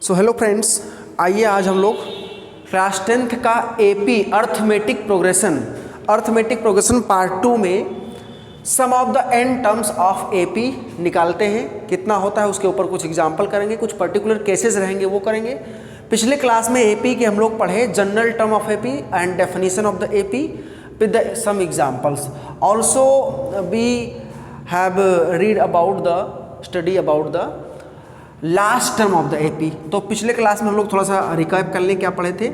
So hello friends, आइए आज हम लोग क्लास 10th का एपी अर्थमेटिक प्रोग्रेशन पार्ट 2 में sum of the n terms of AP निकालते हैं। कितना होता है उसके ऊपर कुछ एग्जाम्पल करेंगे, कुछ पर्टिकुलर केसेस रहेंगे वो करेंगे। पिछले क्लास में एपी के हम लोग पढ़े general term of AP and definition of the AP with some examples. Also we have read about the study about the last term of the AP. तो पिछले क्लास में हम लोग थोड़ा सा रिकैप कर लें, क्या पढ़े थे।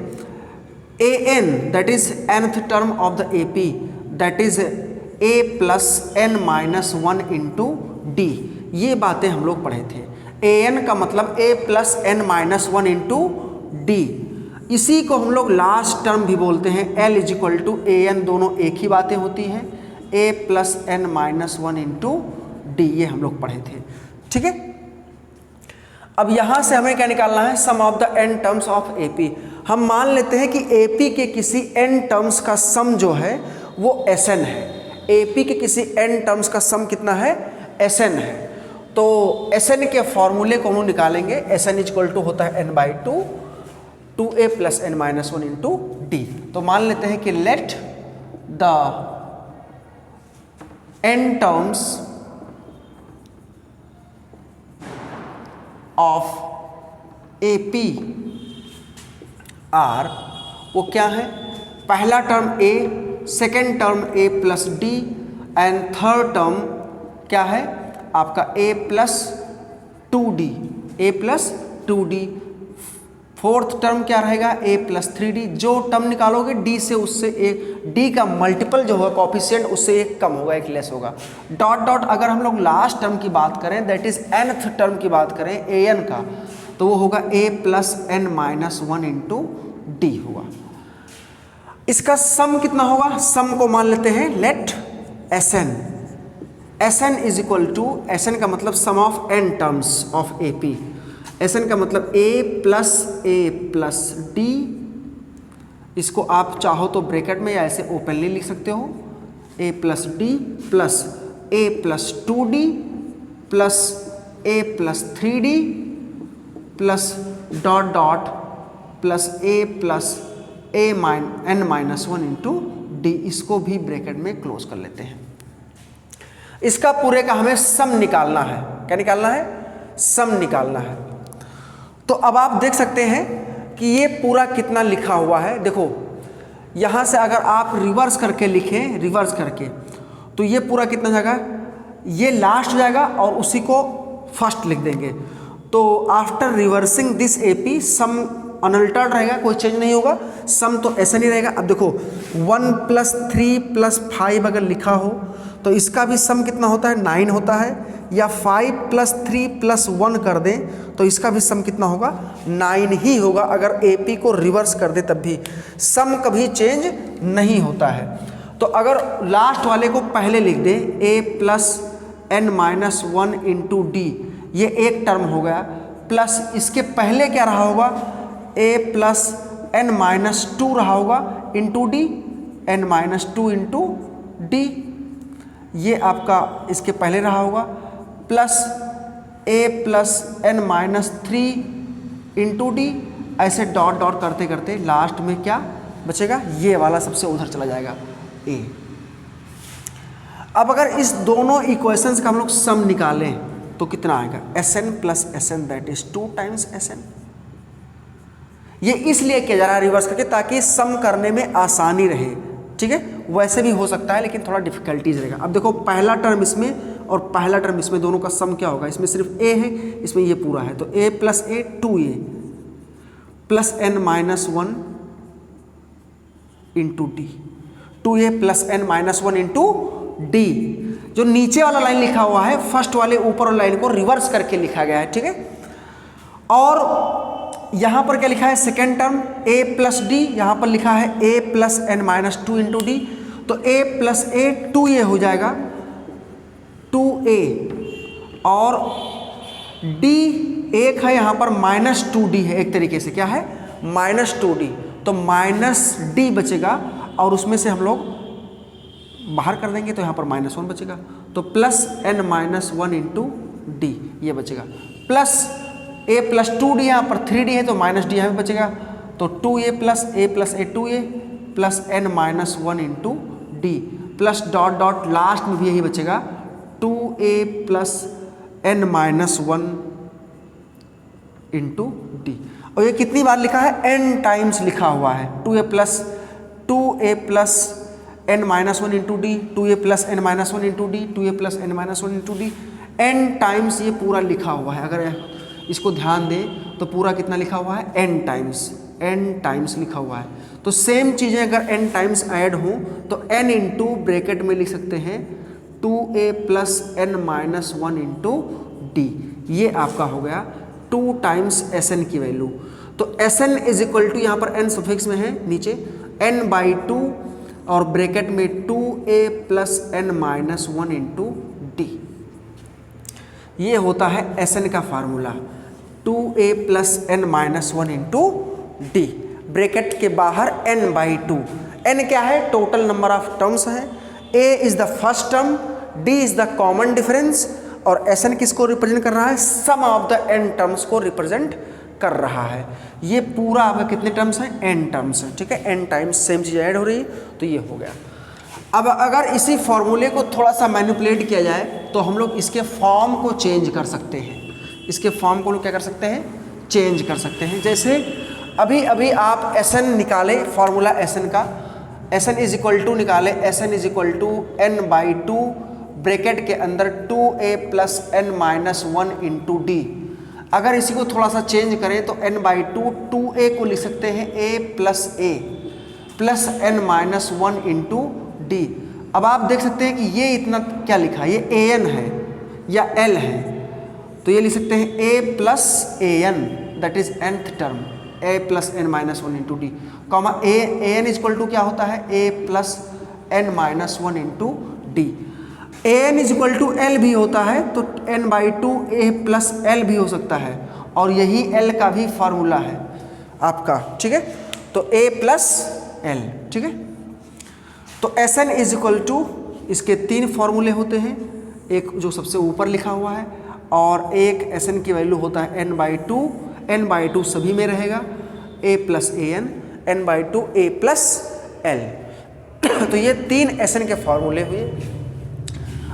A n that is nth term of the AP that is a plus n minus 1 into d, ये बातें हम लोग पढ़े थे। ए एन का मतलब a plus n minus 1 into d, इसी को हम लोग लास्ट टर्म भी बोलते हैं। l is equal to a n, दोनों एक ही बातें होती हैं। a plus n minus 1 into d, ये हम लोग पढ़े थे, ठीक है। अब यहाँ से हमें क्या निकालना है, sum of the n terms of AP. हम मान लेते हैं कि एपी के किसी एन टर्म्स का सम जो है वो एसएन है। एपी के किसी एन टर्म्स का सम कितना है, एसएन है। तो एसएन के फॉर्मूले को हम निकालेंगे। एसएन इज इक्वल टू होता है n by two, 2a plus n minus 1 into d. तो मान लेते हैं कि let the n terms of AP are, वो क्या है, पहला टर्म a, second term a plus d and third term क्या है आपका a plus 2d, a plus 2d। Fourth term क्या रहेगा, ए प्लस 3d। जो टर्म निकालोगे डी से, उससे एक डी का मल्टीपल जो होगा कॉफिशिएंट, उससे एक कम होगा, एक लेस होगा। डॉट डॉट अगर हम लोग लास्ट टर्म की बात करें, दैट इज nth टर्म की बात करें ए एन का, तो वो होगा a plus n minus 1 into d होगा। इसका सम कितना होगा, सम को मान लेते हैं let SN. SN is equal to, SN का मतलब sum of n terms of AP. SN का मतलब a प्लस डी, इसको आप चाहो तो ब्रैकेट में या ऐसे ओपनली लिख सकते हो, a plus d plus a plus 2d plus a plus 3d plus dot dot plus a plus n minus 1 into d. इसको भी ब्रैकेट में क्लोज कर लेते हैं। इसका पूरे का हमें सम निकालना है। क्या निकालना है, सम निकालना है। तो अब आप देख सकते हैं कि ये पूरा कितना लिखा हुआ है। देखो यहाँ से अगर आप रिवर्स करके लिखें, रिवर्स करके, तो ये पूरा कितना जाएगा, ये लास्ट हो जाएगा और उसी को फर्स्ट लिख देंगे। तो after reversing this AP some unaltered रहेगा, कोई चेंज नहीं होगा, सम तो ऐसा नहीं रहेगा। अब देखो 1 प्लस 3 प्लस 5 अगर लिखा हो तो इसका भी सम कितना होता है, 9 होता है। या 5 प्लस 3 प्लस 1 कर दें तो इसका भी सम कितना होगा, 9 ही होगा। अगर एपी को रिवर्स कर दे तब भी सम कभी चेंज नहीं होता है। तो अगर लास्ट वाले को पहले लिख दें, a plus n minus 1 into d, ये एक टर्म हो गया, प्लस इसके पहले क्या रहा होगा, a प्लस एन माइनस 2 रहा होगा into d, n minus 2 into d, ये आपका इसके पहले रहा होगा, plus a plus n minus 3 into d. ऐसे डॉट डॉट करते करते लास्ट में क्या बचेगा, ये वाला सबसे उधर चला जाएगा a। अब अगर इस दोनों इक्वेशंस का हम लोग सम निकालें तो कितना आएगा, S n plus S n that is 2 times S n. ये इसलिए किया जा रहा है रिवर्स करके ताकि सम करने में आसानी रहे, ठीक है। वैसे भी हो सकता है लेकिन थोड़ा डिफिकल्टीज रहेगा। अब देखो पहला टर्म इसमें और पहला टर्म इसमें, दोनों का सम क्या होगा, इसमें सिर्फ a है, इसमें ये पूरा है, तो a plus a 2a plus n minus 1 into d, 2a plus n minus 1 into d. जो नीचे वाला लाइन लिखा हुआ है, फर्स्ट वाले ऊपर वाले लाइन को रिवर्स करके लिखा गया है, ठीक है। और यहाँ पर क्या लिखा है, second term a plus d, यहाँ पर लिखा है a plus n minus 2 into d, तो a प्लस ए 2a हो जाएगा 2a, और d एक है यहाँ पर माइनस 2d है, एक तरीके से क्या है माइनस 2d, तो माइनस d बचेगा और उसमें से हम लोग बाहर कर देंगे तो यहाँ पर माइनस 1 बचेगा, तो plus n minus 1 into d ये बचेगा, प्लस a प्लस 2d यहाँ पर 3d है तो माइनस डी यहाँ पे बचेगा, तो 2a plus a plus 2a plus n minus 1 into D plus dot dot last में भी यही बचेगा 2a plus n minus 1 into D. और ये कितनी बार लिखा है, n टाइम्स लिखा हुआ है। 2a plus n minus 1 into d, 2a plus n minus 1 into d, 2a plus n minus 1 into D, n times ये पूरा लिखा हुआ है। अगर इसको ध्यान दें तो पूरा कितना लिखा हुआ है, n टाइम्स लिखा हुआ है। तो सेम चीज़ें अगर n टाइम्स ऐड हों तो n इंटू ब्रैकेट में लिख सकते हैं 2a plus n minus 1 into d. ये आपका हो गया 2 टाइम्स Sn की वैल्यू। तो Sn इज इक्वल टू, यहाँ पर n सफिक्स में है नीचे, n/2 और ब्रैकेट में 2a plus n minus 1 into d. ये होता है Sn का formula, 2a plus n minus 1 into D, bracket के बाहर n/2। n क्या है, टोटल नंबर ऑफ टर्म्स है, a is the first term, d is the common difference, और Sn किसको रिप्रेजेंट कर रहा है, sum of the n terms को रिप्रेजेंट कर रहा है। ये पूरा आपका कितने टर्म्स हैं, n टर्म्स हैं, ठीक है, n टाइम्स सेम चीज़ ऐड हो रही है, तो ये हो गया। अब अगर इसी फॉर्मूले को थोड़ा सा मैनिपुलेट किया जाए तो हम लोग इसके फॉर्म को चेंज कर सकते हैं। इसके फॉर्म को क्या कर सकते हैं, चेंज कर सकते हैं। जैसे अभी अभी आप Sn निकाले, फॉर्मूला Sn का, Sn इज इक्वल टू निकाले, Sn is equal to n/2 bracket के अंदर 2a plus n minus 1 into d. अगर इसी को थोड़ा सा चेंज करें तो n/2 2a को लिख सकते हैं a plus n minus 1 into D. अब आप देख सकते हैं कि ये इतना क्या लिखा है, ये an है या l है, तो ये लिख सकते हैं a plus an, that is nth term, a plus n minus 1 into d, comma an is equal to क्या होता है, a plus n minus 1 into d. an is equal to l भी होता है, तो n/2 a प्लस l भी हो सकता है, और यही l का भी फार्मूला है आपका, ठीक है, तो a प्लस l, ठीक है। तो Sn इज इक्वल टू, इसके 3 फार्मूले होते हैं, एक जो सबसे ऊपर लिखा हुआ है, और एक Sn की वैल्यू होता है n/2 सभी में रहेगा, a plus an, n/2 a plus l। तो ये 3 Sn के फार्मूले हुए।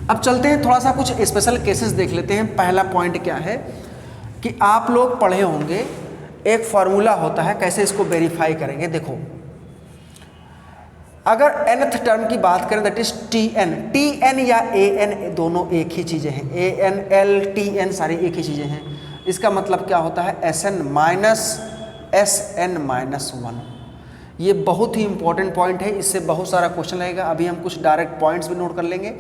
अब चलते हैं थोड़ा सा कुछ स्पेशल केसेस देख लेते हैं। पहला पॉइंट क्या है कि आप लोग पढ़े होंगे, एक फार्मूला होता है, कैसे इसको वेरीफाई करेंगे। देखो, अगर nth टर्म की बात करें, दैट इज tn या an दोनों एक ही चीज़ें हैं, an l tn सारी एक ही चीज़ें हैं। इसका मतलब क्या होता है, Sn माइनस Sn माइनस 1। ये बहुत ही इंपॉर्टेंट पॉइंट है, इससे बहुत सारा क्वेश्चन लगेगा। अभी हम कुछ डायरेक्ट पॉइंट्स भी नोट कर लेंगे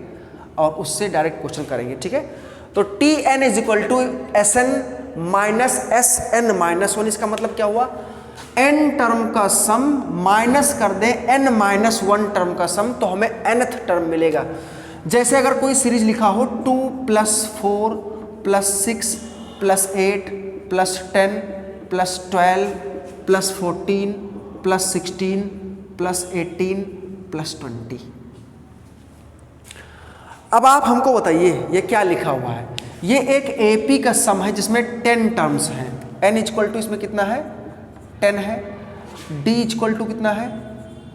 और उससे डायरेक्ट क्वेश्चन करेंगे, ठीक है। तो tn is equal to Sn minus Sn minus 1। इसका मतलब क्या हुआ, n टर्म का सम माइनस कर दें n माइनस 1 टर्म का सम, तो हमें nth टर्म मिलेगा। जैसे अगर कोई सीरीज लिखा हो 2 plus 4 plus 6 plus 8 plus 10 plus 12 plus 14 plus 16 plus 18 plus 20। अब आप हमको बताइए ये क्या लिखा हुआ है। ये एक AP का सम है जिसमें 10 टर्म्स हैं। n इक्वल टू इसमें कितना है, 10 है, d इक्वल टू कितना है,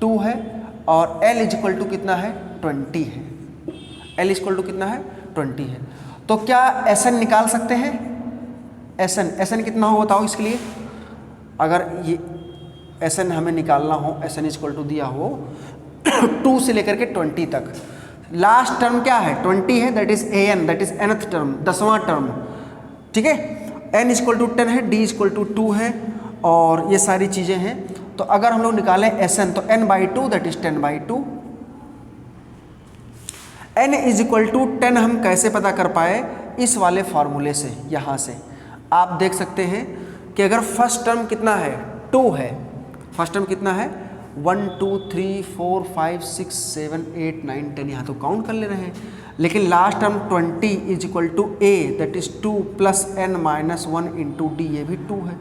2 है, और l इक्वल टू कितना है, 20 है। l इक्वल टू कितना है, 20 है। तो क्या Sn निकाल सकते हैं, Sn कितना हो बताओ इसके लिए। अगर ये Sn हमें निकालना हो, Sn इक्वल टू दिया हो 2 से लेकर के 20 तक, लास्ट टर्म क्या है, 20 है, that is an, that is nth term, 10वां टर्म, ठीक है। n इक्वल टू 10 है, d इक्वल टू 2 है, और ये सारी चीज़ें हैं। तो अगर हम लोग निकालें Sn, तो n/2 that is 10/2। n is equal to 10 हम कैसे पता कर पाए, इस वाले फार्मूले से। यहाँ से आप देख सकते हैं कि अगर फर्स्ट टर्म कितना है, 2 है, फर्स्ट टर्म कितना है, 1 2 3 4 5 6 7 8 9 10, यहाँ तो काउंट कर ले रहे हैं। लेकिन last term 20 is equal to a, that is 2 plus n minus 1 into d, ये भी 2 है,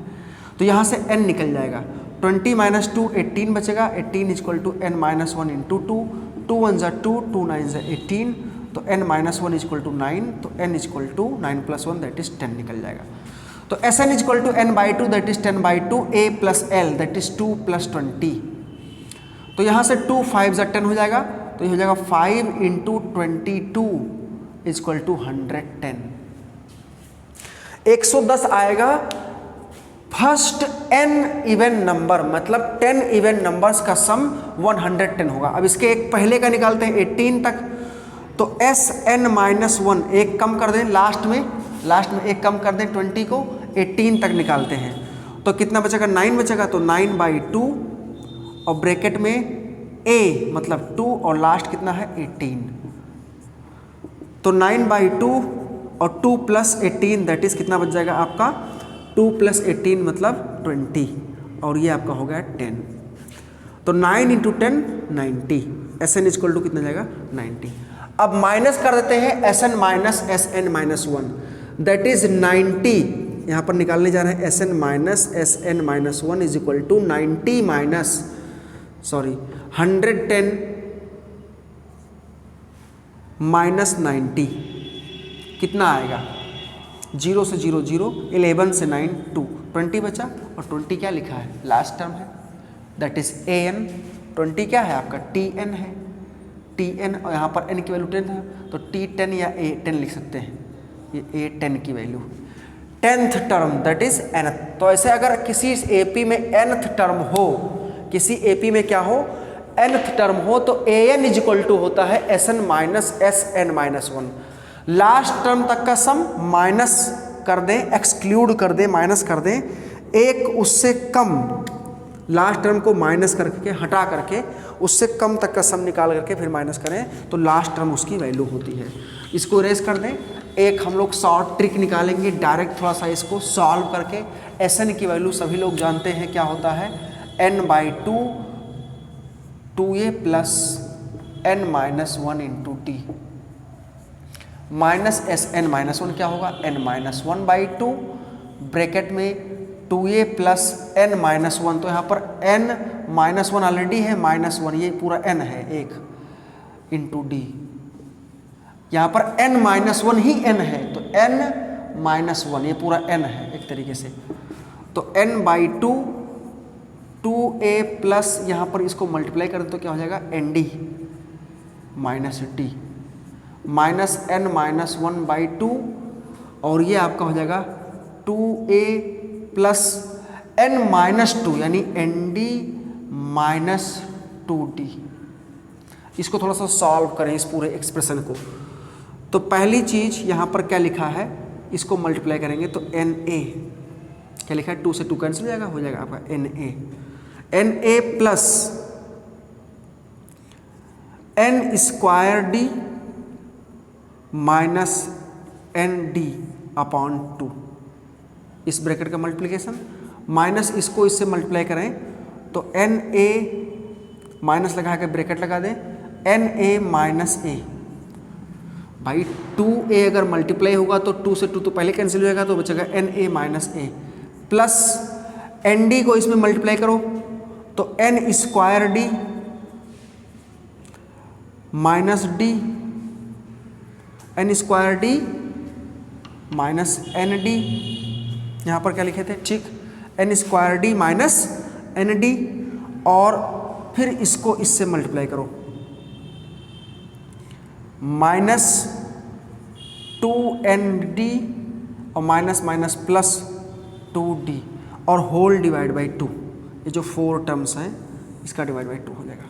तो यहाँ से n निकल जाएगा। 20 माइनस 2 18 बचेगा, 18 is equal to n minus 1 into 2, 2 1 ज़ा 2, 2 9 ज़ा 18, तो n minus 1 is equal to 9, तो n is equal to 9 plus 1 that is 10 निकल जाएगा। तो Sn equal to n by two that is 10 by two a plus l that is 2 plus 20। तो यहाँ से 2 5 ज़ा 10 हो जाएगा, तो ये हो जाएगा 5 इंटू 22 इक्वल टू 110। 110 आएगा फर्स्ट n इवन नंबर, मतलब 10 इवन नंबर्स का सम 110 होगा। अब इसके एक पहले का निकालते हैं 18 तक, तो Sn माइनस 1 एक कम कर दें, लास्ट में एक कम कर दें 20 को, 18 तक निकालते हैं तो कितना बचेगा, 9 बचेगा। तो 9 बाई 2 और ब्रैकेट में a मतलब 2 और लास्ट कितना है 18, तो 9 बाई 2 और 2 प्लस 18 दैट इज कितना बच जाएगा आपका 2 प्लस 18 मतलब 20 और ये आपका हो गया 10। तो 9 इंटू 10 90, Sn इक्वल टू कितना जाएगा 90। अब माइनस कर देते हैं Sn minus Sn minus 1 that is 90, यहाँ पर निकालने जा रहे हैं Sn minus Sn minus 1 is equal to 90 minus 110 minus 90 कितना आएगा, 0 से 0 0, 11 से 9 2, 20 बचा और 20 क्या लिखा है लास्ट टर्म है दैट इज an। 20 क्या है आपका tn है, tn और यहाँ पर n की वैल्यू 10 है तो t10 या a10 लिख सकते हैं, ये a10 की value 10th term that is nth। तो ऐसे अगर किसी एपी में nth टर्म हो, किसी एपी में क्या हो nth टर्म हो, तो an इज इक्वल टू होता है Sn minus Sn minus 1। Last term तक का सम माइनस कर दें, एक्सक्लूड कर दें, माइनस कर दें, एक उससे कम लास्ट टर्म को माइनस करके हटा करके उससे कम तक का सम निकाल करके फिर माइनस करें तो लास्ट टर्म उसकी वैल्यू होती है। इसको इरेज कर दें। एक हम लोग शॉर्ट ट्रिक निकालेंगे डायरेक्ट थोड़ा सा इसको सॉल्व करके। Sn की वैल्यू सभी लोग जानते हैं क्या होता है, n by 2 2a plus n minus 1 into T minus Sn minus 1 क्या होगा n माइनस 1 बाई 2 ब्रैकेट में 2a प्लस n माइनस 1, तो यहाँ पर n माइनस 1 ऑलरेडी है, माइनस 1 ये पूरा n है एक इंटू डी, यहाँ पर n माइनस 1 ही n है तो n माइनस 1 ये पूरा n है एक तरीके से, तो n बाई 2 2a प्लस यहाँ पर इसको मल्टीप्लाई करें तो क्या हो जाएगा nd minus T minus n minus 1 by 2 और ये आपका हो जाएगा 2a प्लस n माइनस 2 यानी nd माइनस 2d। इसको थोड़ा सा सॉल्व करें इस पूरे एक्सप्रेशन को। तो पहली चीज़ यहाँ पर क्या लिखा है, इसको मल्टीप्लाई करेंगे तो na क्या लिखा है, 2 से 2 कैंसिल हो जाएगा, आपका na plus n square d minus n d upon 2, इस ब्रैकेट का मल्टीप्लिकेशन माइनस इसको इससे मल्टीप्लाई करें तो एन ए माइनस लगा के ब्रैकेट लगा दें एन ए माइनस ए। भाई 2a अगर मल्टीप्लाई होगा तो 2 से 2 तो पहले कैंसिल हो जाएगा तो बचेगा n a minus a plus n d को इसमें मल्टीप्लाई करो तो n square d minus d n square d minus n d, यहाँ पर क्या लिखे थे ठीक, n square d minus n d और फिर इसको इससे मल्टीप्लाई करो माइनस 2nd और माइनस माइनस प्लस 2d और होल डिवाइड बाई 2, ये जो 4 टर्म्स हैं इसका डिवाइड बाई 2 हो जाएगा।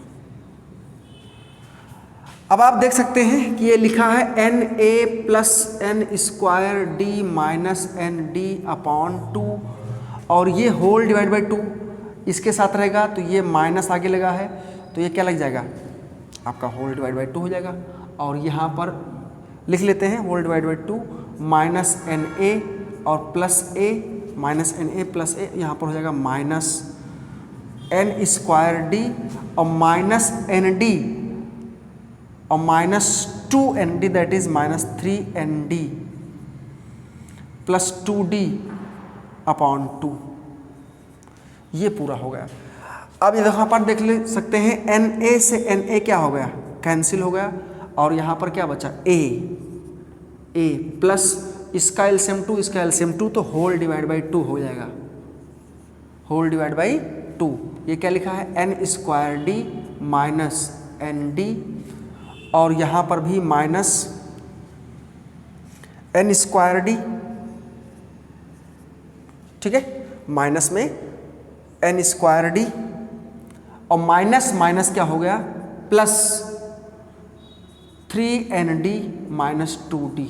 अब आप देख सकते हैं कि ये लिखा है n a plus n square d minus n d upon 2 और ये होल डिवाइड बाई 2 इसके साथ रहेगा तो ये माइनस आगे लगा है तो ये क्या लग जाएगा आपका होल डिवाइड बाई 2 हो जाएगा। और यहाँ पर लिख लेते हैं whole divide by 2 minus n a और plus a minus n a plus a, यहाँ पर हो जाएगा माइनस एन स्क्वायर डी और माइनस एन डी और minus 2nd that is minus 3nd plus 2d upon 2, ये पूरा हो गया। अब यहाँ पर देख ले सकते हैं एन ए से एन ए क्या हो गया कैंसिल हो गया और यहाँ पर क्या बचा ए प्लस इसका एलसीएम 2, इसका एलसीएम 2, तो होल डिवाइड बाई 2 हो जाएगा, होल डिवाइड बाई 2। ये क्या लिखा है, n square d minus n d, और यहाँ पर भी माइनस एन स्क्वायर डी, ठीक है, माइनस में एन स्क्वायर डी, और माइनस माइनस क्या हो गया, प्लस 3ND माइनस 2D।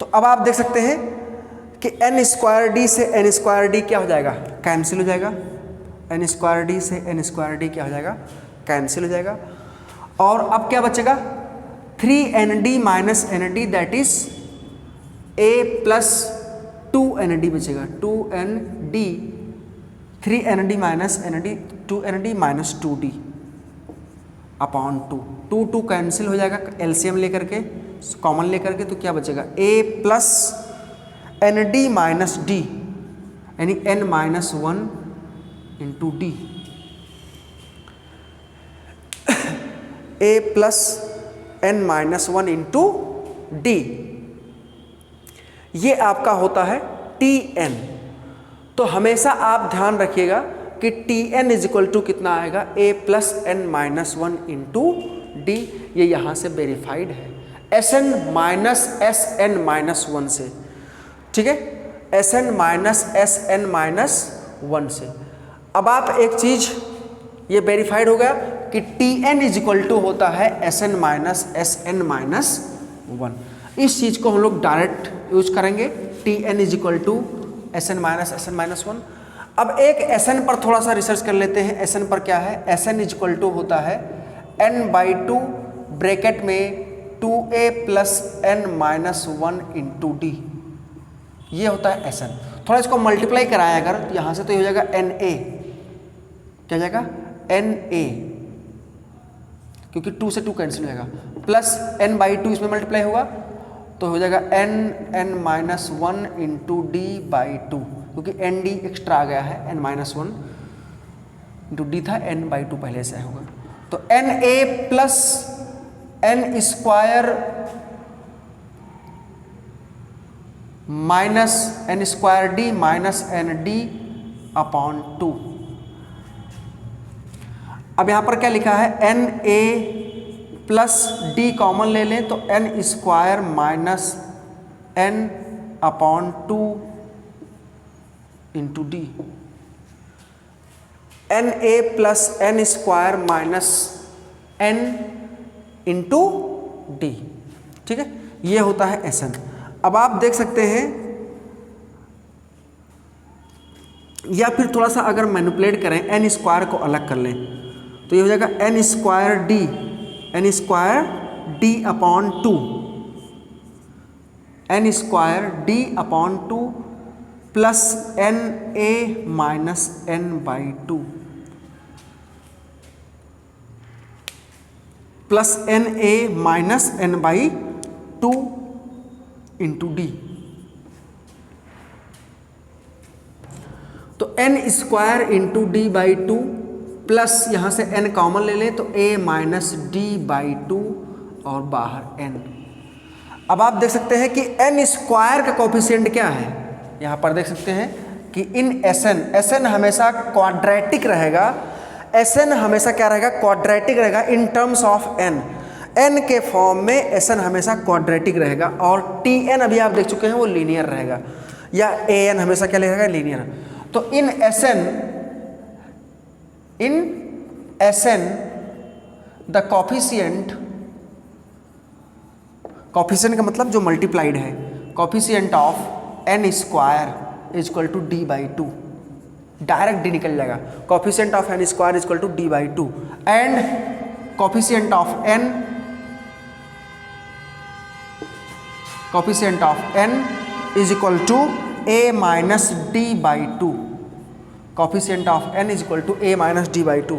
तो अब आप देख सकते हैं कि एन स्क्वायर डी से एन स्क्वायर डी क्या हो जाएगा, कैंसिल हो जाएगा, एन स्क्वायर डी से एन स्क्वायर डी क्या हो जाएगा, कैंसिल हो जाएगा। और अब क्या बचेगा, 3ND minus ND, that is A plus 2ND बचेगा, 2ND, 3ND minus ND, 2ND minus 2D upon 2, 2 cancel हो जाएगा एलसीएम लेकर के, कॉमन लेकर के, तो क्या बचेगा, A plus ND minus D, यानी N minus 1 into D, A plus N minus 1 into D, ये आपका होता है Tn। तो हमेशा आप ध्यान रखिएगा कि Tn इज इक्वल टू कितना आएगा, A plus N minus 1 into D, ये यहाँ से वेरीफाइड है, Sn माइनस Sn माइनस 1 से, ठीक है, Sn माइनस Sn माइनस 1 से। अब आप एक चीज ये वेरीफाइड हो गया कि Tn इज इक्वल टू होता है Sn माइनस Sn माइनस 1। इस चीज को हम लोग डायरेक्ट यूज करेंगे, Tn is equal to Sn minus Sn minus 1। अब एक Sn पर थोड़ा सा रिसर्च कर लेते हैं। Sn पर क्या है, Sn इज इक्वल टू होता है n/2 ब्रैकेट में 2a plus n minus 1 into d, ये होता है Sn। थोड़ा इसको मल्टीप्लाई कराया अगर यहाँ से तो ये हो जाएगा Na, क्या जाएगा Na, क्योंकि 2 से 2 कैंसिल हो जाएगा, प्लस n/2 इसमें मल्टीप्लाई होगा तो हो जाएगा n माइनस 1 इंटू d/2, क्योंकि nd एक्स्ट्रा आ गया है, n माइनस 1 इंटू डी था, n/2 पहले से होगा, तो Na plus n square minus n square d minus ND upon 2। अब यहाँ पर क्या लिखा है, Na प्लस डी कॉमन ले लें तो n square minus n upon 2 into D, Na plus n square minus n into D, ठीक है, ये होता है Sn। अब आप देख सकते हैं, या फिर थोड़ा सा अगर मैनिपुलेट करें, n स्क्वायर को अलग कर लें तो ये हो जाएगा n square D upon 2, n square D upon 2 plus Na minus n/2 plus Na minus n/2 into d. तो n square into d/2 plus यहाँ से n कॉमन ले लें तो a माइनस d/2 और बाहर n। अब आप देख सकते हैं कि n स्क्वायर का कोफिशिएंट क्या है, यहाँ पर देख सकते हैं कि इन Sn हमेशा क्वाड्रेटिक रहेगा, Sn हमेशा क्या रहेगा, क्वाड्रेटिक रहेगा इन टर्म्स ऑफ n के फॉर्म में Sn हमेशा क्वाड्रेटिक रहेगा, और Tn अभी आप देख चुके हैं वो लीनियर रहेगा, या An हमेशा क्या रहेगा, लीनियर। तो इन Sn द कोफिशिएंट का मतलब जो मल्टीप्लाइड है, coefficient of n square is equal to d/2, direct d निकल जाएगा, coefficient of n square is equal to d/2 and coefficient of n is equal to a minus d/2, coefficient of n is equal to a minus d/2।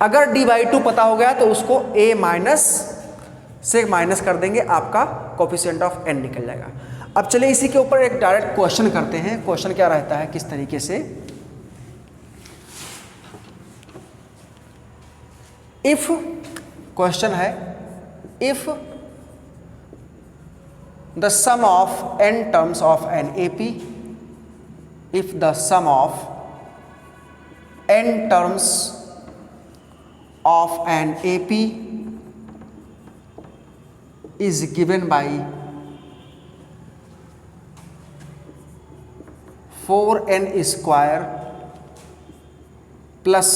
अगर d/2 पता हो गया तो उसको a minus से minus कर देंगे, आपका कोफिशिएंट ऑफ n निकल जाएगा। अब चलिए इसी के ऊपर एक डायरेक्ट क्वेश्चन करते हैं। क्वेश्चन क्या रहता है, किस तरीके से, इफ क्वेश्चन है, if the sum of n terms of an AP, if the sum of n terms of an AP is given by 4n square plus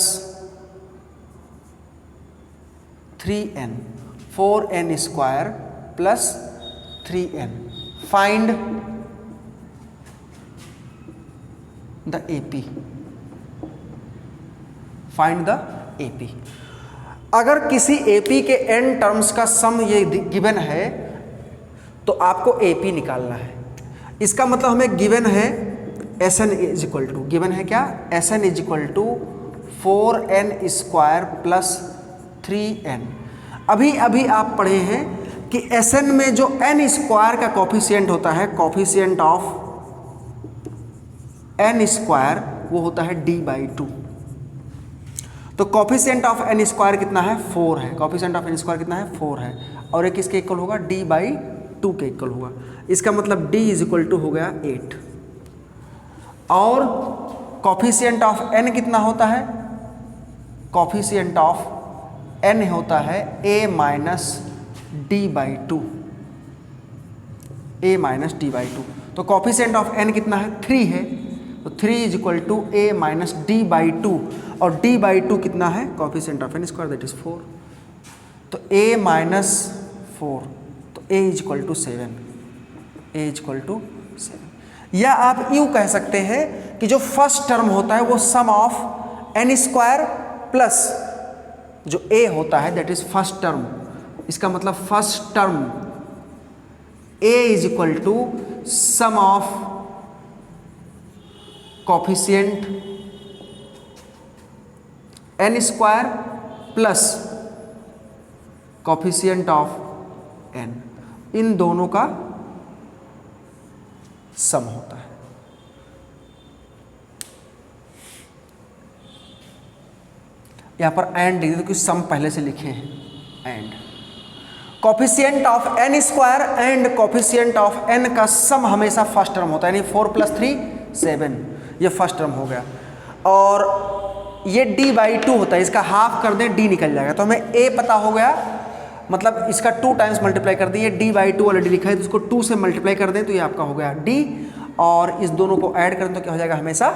3n, 4n square plus 3n. Find the AP. Find the AP. अगर किसी AP के n terms का सम ये given है तो आपको AP निकालना है। इसका मतलब हमें गिवन है Sn is equal to, given है क्या, Sn is equal to 4n square plus 3n। अभी आप पढ़े हैं कि Sn में जो n स्क्वायर का कॉफिशिएंट होता है, कॉफिशिएंट ऑफ n स्क्वायर, वो होता है d/2। तो कॉफिशिएंट ऑफ n स्क्वायर कितना है, 4 है। कॉफिशिएंट ऑफ n स्क्वायर कितना है, 4 है। और एक किसके इक्वल होगा, d/2 के इक्वल होगा। इसका मतलब d इज इक्वल टू हो गया 8। और कॉफिशिएंट ऑफ n कितना होता है, कॉफिशिएंट ऑफ n होता है a minus d/2, a minus d/2। तो कॉफिशिएंट ऑफ n कितना है, 3 है। तो 3 is equal to a minus d/2, और d/2 कितना है, coefficient of n square, that is 4। तो a माइनस 4, तो a is equal to 7, a is equal to 7। या आप यूँ कह सकते हैं कि जो फर्स्ट टर्म होता है वो सम ऑफ n स्क्वायर प्लस जो a होता है दैट इज फर्स्ट टर्म। इसका मतलब first term a is equal to sum of coefficient n square plus coefficient of n, इन दोनों का सम होता है। यहां पर एंड लिख दो, कुछ सम पहले से लिखे हैं। And coefficient of n square and coefficient of n का सम हमेशा फर्स्ट टर्म होता है, यानी 4 + 3 7, ये फर्स्ट टर्म हो गया। और ये d/2 होता है, इसका हाफ कर दें d निकल जाएगा। तो हमें a पता हो गया, मतलब इसका 2 टाइम्स मल्टीप्लाई कर दिए, d/2 ऑलरेडी लिखा है तो इसको 2 से मल्टीप्लाई कर दें तो ये आपका हो गया d, और इस दोनों को ऐड करें तो क्या हो जाएगा, हमेशा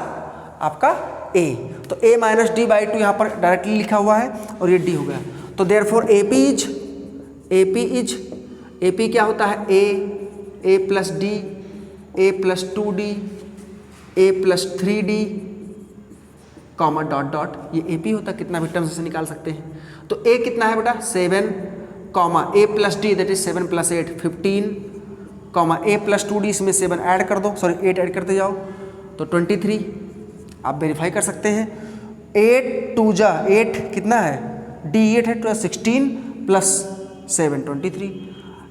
आपका a। तो a माइनस d/2 यहाँ पर डायरेक्टली लिखा हुआ है और ये d हो गया। तो देयरफॉर AP क्या होता है, a plus d, a plus 2d, a plus 3d, comma dot dot, ये AP होता है। कितना भी टर्म्स से निकाल सकते हैं। तो a कितना है बेटा, 7, comma a plus d that is 7 + 8 15, comma a plus 2d, इसमें 7 ऐड कर दो, सॉरी 8 ऐड करते जाओ तो 23। आप वेरीफाई कर सकते हैं। 8 2 जा 8 कितना है, d 8 है, 16 प्लस 7 23,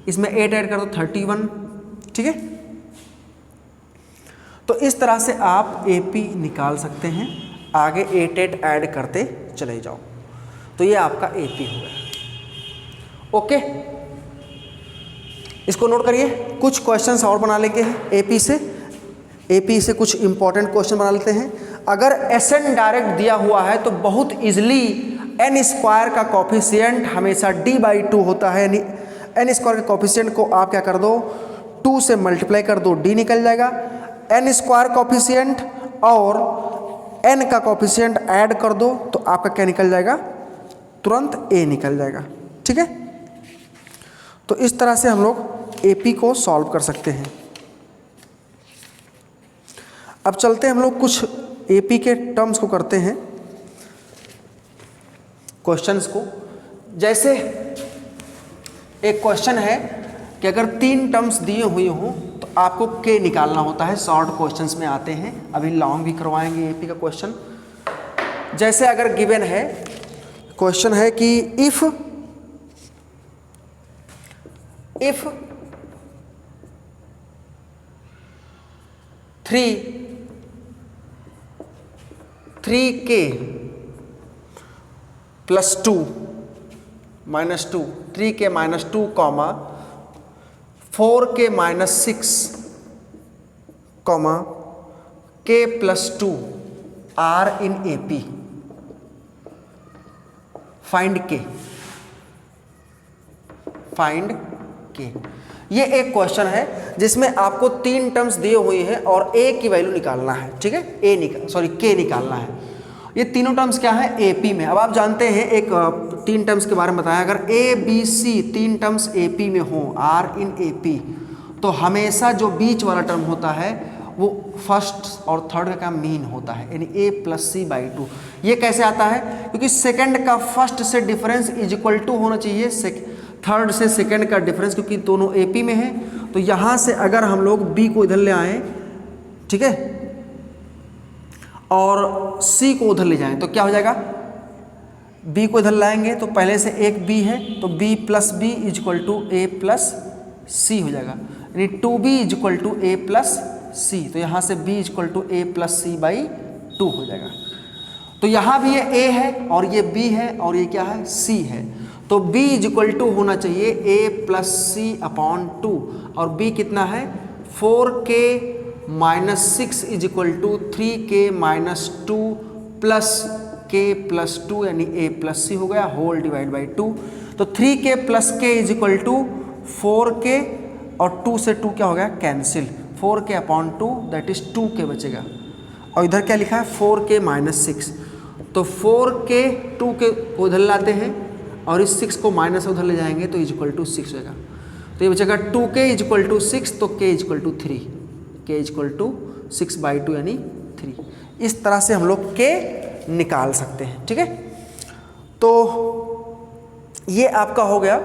इसमें 8 ऐड कर दो 31। ठीक है, तो इस तरह से आप AP निकाल सकते हैं। आगे 8 ऐड करते चले जाओ तो ये आपका AP हो गया। ओके, इसको नोट करिए। कुछ क्वेश्चंस और बना लेंगे AP से कुछ इंपॉर्टेंट क्वेश्चन बना लेते हैं। अगर Sn डायरेक्ट दिया हुआ है तो बहुत इजीली n स्क्वायर का कॉफिशिएंट हमेशा d/2 होता है, यानी n स्क्वायर के कॉफिशिएंट को आप क्या कर दो, 2 से मल्टीप्लाई कर दो, d निकल जाएगा। n स्क्वायर कॉफिशिएंट और n का कॉफिशिएंट ऐड कर दो तो आपका क्या निकल जाएगा, तुरंत a निकल जाएगा। ठीक है, तो इस तरह से हम लोग AP को सॉल्व कर सकते हैं। अब चलते हैं हम लोग कुछ AP के टर्म्स को करते हैं, क्वेश्चंस को। जैसे एक क्वेश्चन है कि अगर 3 टर्म्स दिए हुए हों तो आपको K निकालना होता है। शॉर्ट क्वेश्चंस में आते हैं, अभी लॉन्ग भी करवाएंगे AP का क्वेश्चन। जैसे अगर गिवन है, क्वेश्चन है कि if 3k + 2 - 2, 3k - 2, 15 4k minus 6 comma k plus 2 are in AP, find k, find k। ये एक क्वेश्चन है जिसमें आपको 3 टर्म्स दिए हुए हैं और a की वैल्यू निकालना है, ठीक है, k निकालना है। ये तीनों टर्म्स क्या है, AP में। अब आप जानते हैं एक 3 टर्म्स के बारे में बताया, अगर ABC 3 टर्म्स AP में हो, R इन AP, तो हमेशा जो बीच वाला टर्म होता है वो फर्स्ट और थर्ड का मीन होता है, यानी a प्लस c बाई 2। ये कैसे आता है, क्योंकि सेकंड का फर्स्ट से डिफरेंस इज इक्वल टू होना चाहिए थर्ड से सेकंड का डिफरेंस, क्योंकि दोनों AP में है। तो यहाँ से अगर हम लोग B को इधर ले आए, ठीक है, और C को उधर ले जाएं, तो क्या हो जाएगा, B को इधर लाएंगे तो पहले से एक B है, तो B plus B is equal to A plus C हो जाएगा, यानी 2B is equal to A plus C। तो यहाँ से B is equal to A plus C by 2 हो जाएगा। तो यहाँ भी ये A है और ये B है और ये क्या है, C है। तो B इज इक्वल टू होना चाहिए A प्लस C अपॉन 2, और B कितना है, 4k minus 6 is equal to 3k minus 2 plus k plus 2, यानी A प्लस C हो गया, होल डिवाइड बाई 2। तो 3k plus k is equal to 4k, और 2 से 2 क्या हो गया, cancel, 4k upon 2 that is 2k बचेगा। और इधर क्या लिखा है, 4k माइनस 6, तो 4k 2k को इधर लाते हैं और इस 6 को माइनस उधर ले जाएंगे तो इज इक्वल टू 6 होगा। तो ये बचेगा 2k इज इक्वल टू 6, तो k is equal to 3, k is equal to 6 by 2 यानी 3। इस तरह से हम लोग k निकाल सकते हैं, ठीक है। तो ये आपका हो गया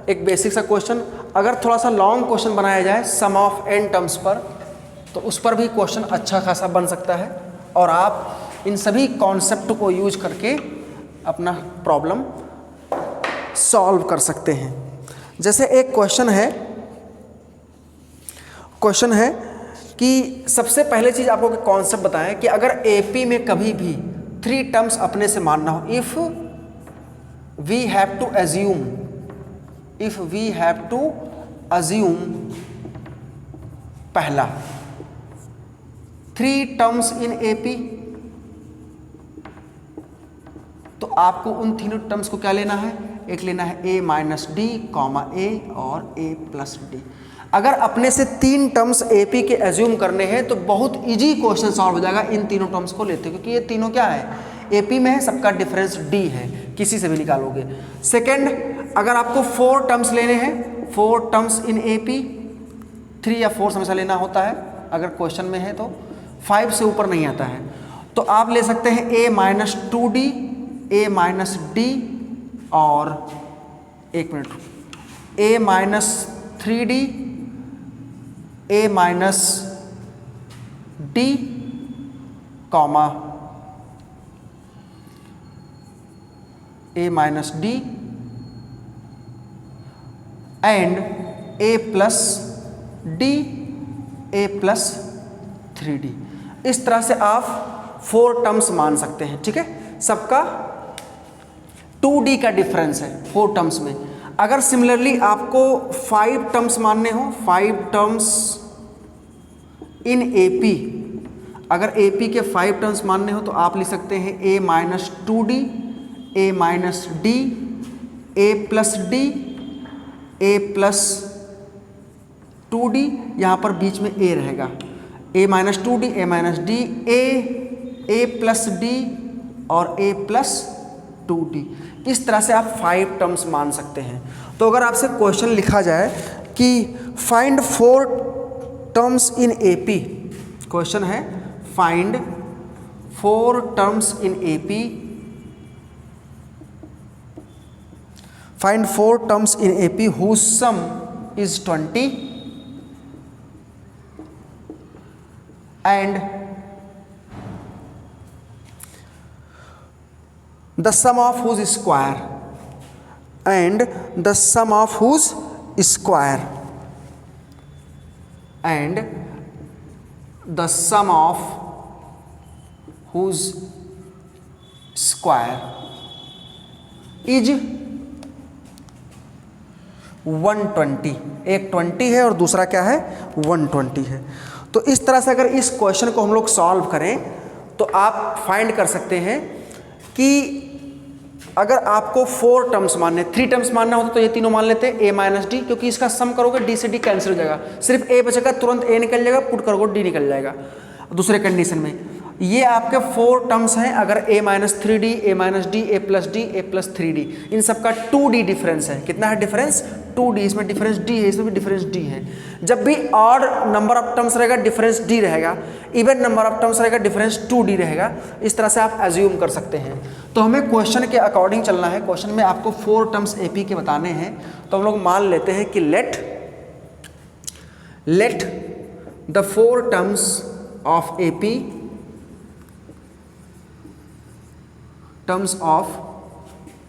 एक बेसिक सा क्वेश्चन। अगर थोड़ा सा लॉन्ग क्वेश्चन बनाया जाए सम ऑफ n टर्म्स पर, तो उस पर भी क्वेश्चन अच्छा खासा बन सकता है, और आप इन सभी कॉन्सेप्ट को यूज करके अपना प्रॉब्लम सॉल्व कर सकते हैं। जैसे एक क्वेश्चन है कि सबसे पहले चीज़ आपको कॉन्सेप्ट बताएं कि अगर AP में कभी भी 3 टर्म्स अपने से मानना हो, if we have to assume पहला 3 टर्म्स इन AP, तो आपको उन तीनों टर्म्स को क्या लेना है, एक लेना है A minus D comma A और A प्लस डी। अगर अपने से 3 टर्म्स AP के एज्यूम करने हैं तो बहुत इजी क्वेश्चन सॉल्व हो जाएगा इन तीनों टर्म्स को लेते, क्योंकि ये तीनों क्या है, AP में है, सबका डिफरेंस D है, किसी से भी निकालोगे। सेकंड, अगर आपको 4 टर्म्स लेने हैं, 4 टर्म्स इन AP, 3 या 4 हमेशा लेना होता है अगर क्वेश्चन में है, तो 5 से ऊपर नहीं आता है। तो आप ले सकते हैं A minus 2D, A minus D, और एक minute, A minus 3D, A minus D comma A minus D and A plus D, A plus 3D। इस तरह से आप 4 टर्म्स मान सकते हैं, ठीक है। सबका 2D का डिफरेंस है 4 टर्म्स में। अगर सिमिलरली आपको 5 टर्म्स मानने हो, 5 टर्म्स इन AP, अगर AP के 5 टर्म्स मानने हो तो आप लिख सकते हैं A minus 2D, A minus D, A plus D, A plus 2D, यहाँ पर बीच में A रहेगा, A minus 2D, A minus D, A plus D और A प्लस 2D। इस तरह से आप 5 टर्म्स मान सकते हैं। तो अगर आपसे क्वेश्चन लिखा जाए कि find 4 terms in AP, question है find 4 terms in AP, find 4 terms in AP whose sum is 20 and the sum of whose square, and the sum of whose square, and the sum of whose square is 120, एक 20 है और दूसरा क्या है 120 है। तो इस तरह से अगर इस क्वेश्चन को हम लोग सॉल्व करें तो आप फाइंड कर सकते हैं कि अगर आपको 4 टर्म्स मानने, 3 टर्म्स मानना होता तो ये तीनों मान लेते a माइनस डी, क्योंकि इसका सम करोगे d से d कैंसिल हो जाएगा, सिर्फ a बचेगा, तुरंत a निकल जाएगा, पुट करोगे d निकल जाएगा। दूसरे कंडीशन में ये आपके 4 टर्म्स हैं, अगर a minus 3d, a minus D, a plus D, a plus 3d, इन सबका 2d डिफरेंस है। कितना है डिफरेंस? 2d, इसमें डिफरेंस d है, इसमें भी डिफरेंस d है। जब भी ऑड नंबर ऑफ टर्म्स रहेगा डिफरेंस d रहेगा, इवन नंबर ऑफ टर्म्स रहेगा डिफरेंस 2d रहेगा। इस तरह से आप एज्यूम कर सकते हैं। तो हमें क्वेश्चन के अकॉर्डिंग चलना है। क्वेश्चन में आपको 4 टर्म्स AP के बताने हैं, तो हम लोग मान लेते हैं कि let the 4 terms of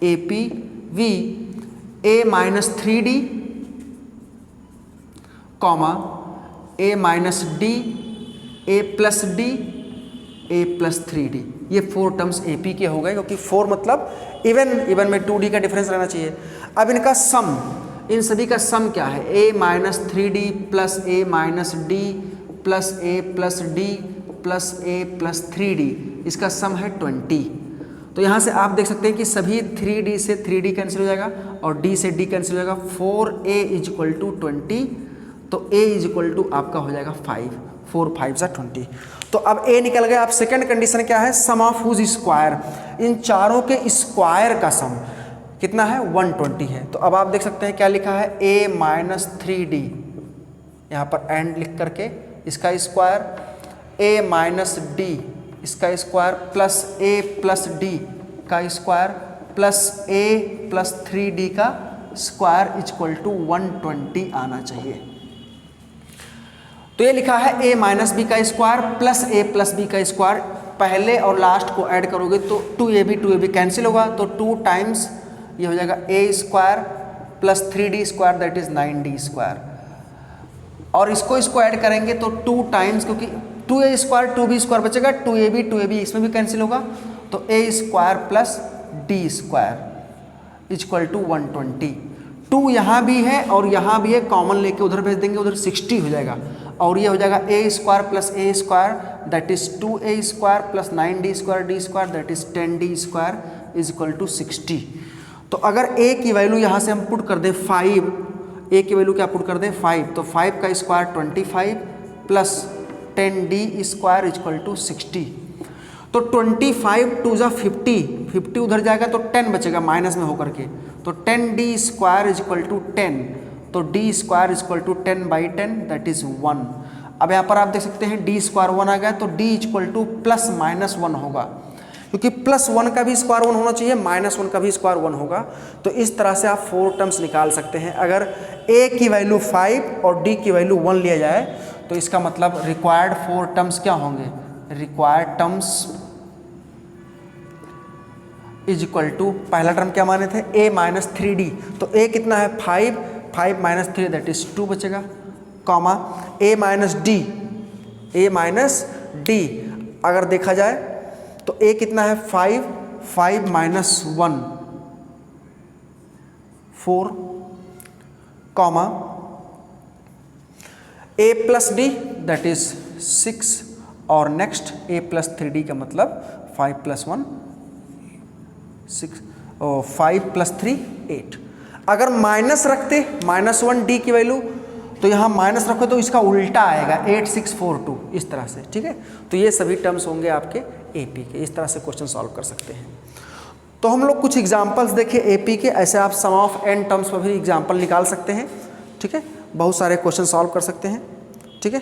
AP भी a minus 3d, comma a minus D, a plus D, a plus 3d। ये 4 टर्म्स AP के हो गए, क्योंकि 4 मतलब इवन में 2d का डिफरेंस रहना चाहिए। अब इनका सम, इन सभी का सम क्या है? a minus 3d plus a minus D plus a plus d plus a plus 3d, इसका सम है 20। तो यहाँ से आप देख सकते हैं कि सभी 3d से 3d कैंसिल हो जाएगा और d से d कैंसिल हो जाएगा। 4a इज इक्वल टू 20, तो a इज इक्वल टू आपका हो जाएगा 5, 4 5 20। तो अब a निकल गया। अब सेकंड कंडीशन क्या है? सम ऑफ हुज स्क्वायर, इन चारों के स्क्वायर का सम कितना है? 120 है। तो अब आप देख सकते हैं क्या लिखा है? a माइनस 3d, यहाँ पर एंड लिख करके इसका स्क्वायर, a माइनस डी इसका square plus a plus d का square plus a plus 3d का स्क्वायर इक्वल टू 120 आना चाहिए। तो ये लिखा है a माइनस बी का square plus a plus b का स्क्वायर। पहले और लास्ट को ऐड करोगे तो 2ab कैंसिल होगा, तो 2 टाइम्स ये हो जाएगा a square plus 3d square, that is 9d square. और इसको ऐड करेंगे तो 2 टाइम्स, क्योंकि 2a स्क्वायर 2b स्क्वायर बचेगा, 2ab इसमें भी कैंसिल होगा, तो a square plus d square equal to 120। 2 यहाँ भी है और यहाँ भी है, कॉमन लेके उधर भेज देंगे, उधर 60 हो जाएगा। और ये हो जाएगा a square plus a square, that is 2a square plus 9d square d square, that is 10d square is equal to 60। तो अगर a की वैल्यू यहाँ से हम पुट कर दें 5, a की वैल्यू क्या पुट कर दें 5, तो 5 का square 25 plus 10d square equal to 60। तो 25 2 जा 50 उधर जाएगा तो 10 बचेगा माइनस में होकर के, तो 10d स्क्वायर इक्वल टू 10, तो d square equal to 10/10 that is 1। अब यहाँ पर आप देख सकते हैं d स्क्वायर 1 आ गया, तो d equal two plus minus 1 होगा, क्योंकि प्लस 1 का भी स्क्वायर 1 होना चाहिए, माइनस 1 का भी स्क्वायर 1 होगा। तो इस तरह से आप 4 टर्म्स निकाल सकते हैं। अगर a की वैल्यू 5 और d की वैल्यू 1 लिया जाए तो इसका मतलब रिक्वायर्ड 4 टर्म्स क्या होंगे? Required terms is equal to, पहला टर्म क्या माने थे? a माइनस 3d, तो a कितना है 5 माइनस 3 दैट इज 2 बचेगा, कॉमा a माइनस d, अगर देखा जाए तो a कितना है 5 minus 1 4, comma a plus D that is 6, और नेक्स्ट a प्लस 3d का मतलब 5 प्लस 1 6, 5 प्लस 3 8। अगर माइनस रखते -1d की वैल्यू, तो यहाँ माइनस रखो तो इसका उल्टा आएगा 8642, इस तरह से, ठीक है। तो ये सभी टर्म्स होंगे आपके AP के। इस तरह से क्वेश्चन सॉल्व कर सकते हैं। तो हम लोग कुछ एग्जांपल्स देखें AP के, ऐसे आप सम ऑफ n टर्म्स पर भी एग्जांपल निकाल सकते हैं, ठीक है। बहुत सारे क्वेश्चन सॉल्व कर सकते हैं, ठीक है।